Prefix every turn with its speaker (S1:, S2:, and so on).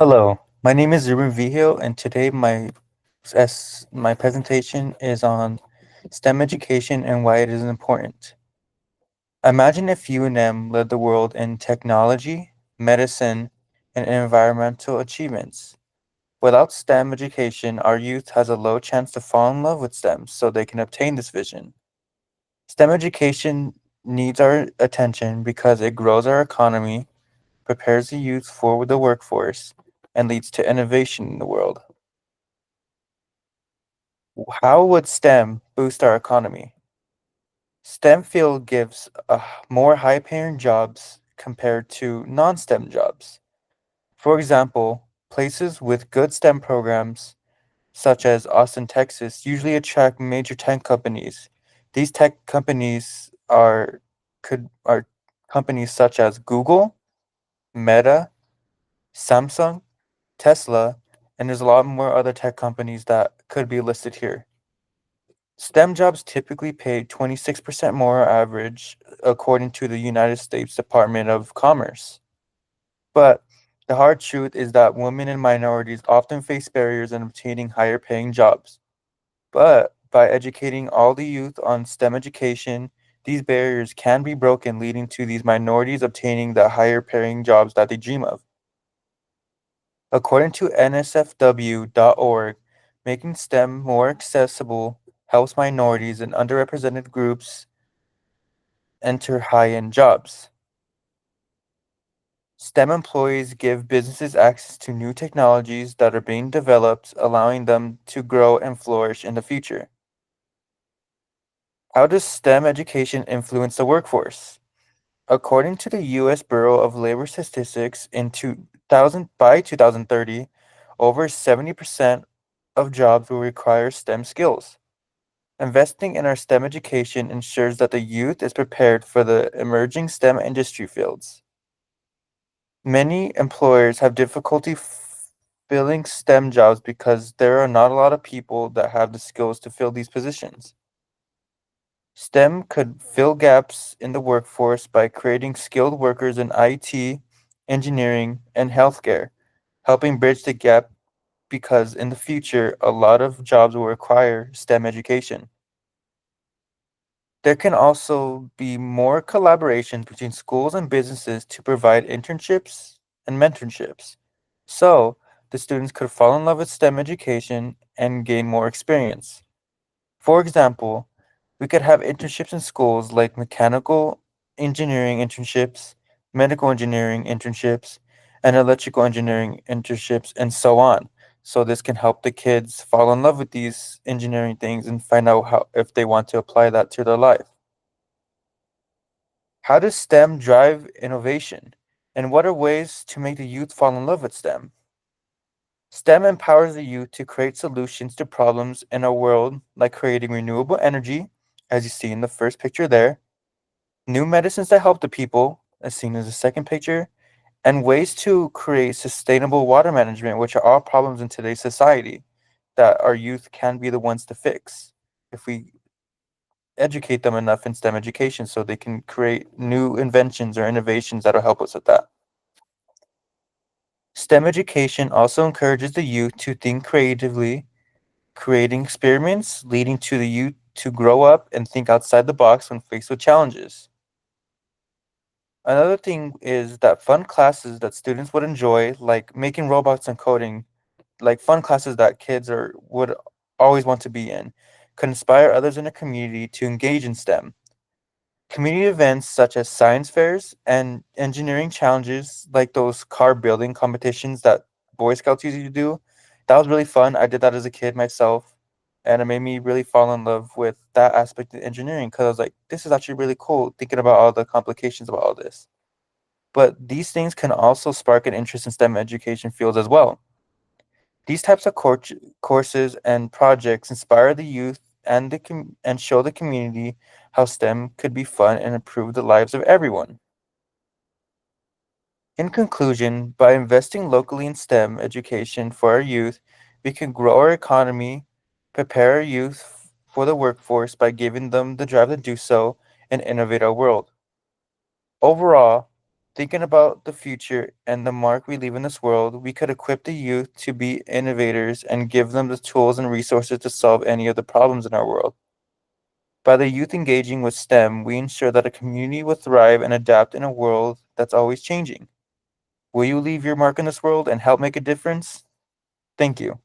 S1: Hello, my name is Ruben Vigil, and today my presentation is on STEM education and why it is important. Imagine if UNM led the world in technology, medicine, and environmental achievements. Without STEM education, our youth has a low chance to fall in love with STEM so they can obtain this vision. STEM education needs our attention because it grows our economy, prepares the youth for the workforce, and leads to innovation in the world. How would STEM boost our economy? STEM field gives more high-paying jobs compared to non-STEM jobs. For example, places with good STEM programs, such as Austin, Texas, usually attract major tech companies. These tech companies are companies such as Google, Meta, Samsung, Tesla, and there's a lot more other tech companies that could be listed here. STEM jobs typically pay 26% more average, according to the United States Department of Commerce. But the hard truth is that women and minorities often face barriers in obtaining higher paying jobs. But by educating all the youth on STEM education, these barriers can be broken, leading to these minorities obtaining the higher paying jobs that they dream of. According to nsfw.org, making STEM more accessible helps minorities and underrepresented groups enter high-end jobs. STEM employees give businesses access to new technologies that are being developed, allowing them to grow and flourish in the future. How does STEM education influence the workforce? According to the U.S. Bureau of Labor Statistics, by 2030, over 70% of jobs will require STEM skills. Investing in our STEM education ensures that the youth is prepared for the emerging STEM industry fields. Many employers have difficulty filling STEM jobs because there are not a lot of people that have the skills to fill these positions. STEM could fill gaps in the workforce by creating skilled workers in IT, engineering, and healthcare, helping bridge the gap because in the future, a lot of jobs will require STEM education. There can also be more collaborations between schools and businesses to provide internships and mentorships. So, the students could fall in love with STEM education and gain more experience. For example, we could have internships in schools like mechanical engineering internships, medical engineering internships, and electrical engineering internships, and so on. So this can help the kids fall in love with these engineering things and find out how if they want to apply that to their life. How does STEM drive innovation? And what are ways to make the youth fall in love with STEM? STEM empowers the youth to create solutions to problems in our world, like creating renewable energy, as you see in the first picture there, new medicines that help the people, as seen in the second picture, and ways to create sustainable water management, which are all problems in today's society that our youth can be the ones to fix if we educate them enough in STEM education so they can create new inventions or innovations that'll help us with that. STEM education also encourages the youth to think creatively, creating experiments leading to the youth to grow up and think outside the box when faced with challenges. Another thing is that fun classes that students would enjoy, like making robots and coding, like fun classes that would always want to be in, could inspire others in the community to engage in STEM. Community events such as science fairs and engineering challenges, like those car building competitions that Boy Scouts usually do, that was really fun. I did that as a kid myself, and it made me really fall in love with that aspect of engineering because I was like, this is actually really cool thinking about all the complications about all this. But these things can also spark an interest in STEM education fields as well. These types of courses and projects inspire the youth and show the community how STEM could be fun and improve the lives of everyone. In conclusion, by investing locally in STEM education for our youth, we can grow our economy, prepare our youth for the workforce by giving them the drive to do so, and innovate our world. Overall, Thinking about the future and the mark we leave in this world, we could equip the youth to be innovators and give them the tools and resources to solve any of the problems in our world. By the youth engaging with STEM, we ensure that a community will thrive and adapt in a world that's always changing. Will you leave your mark in this world and help make a difference? Thank you.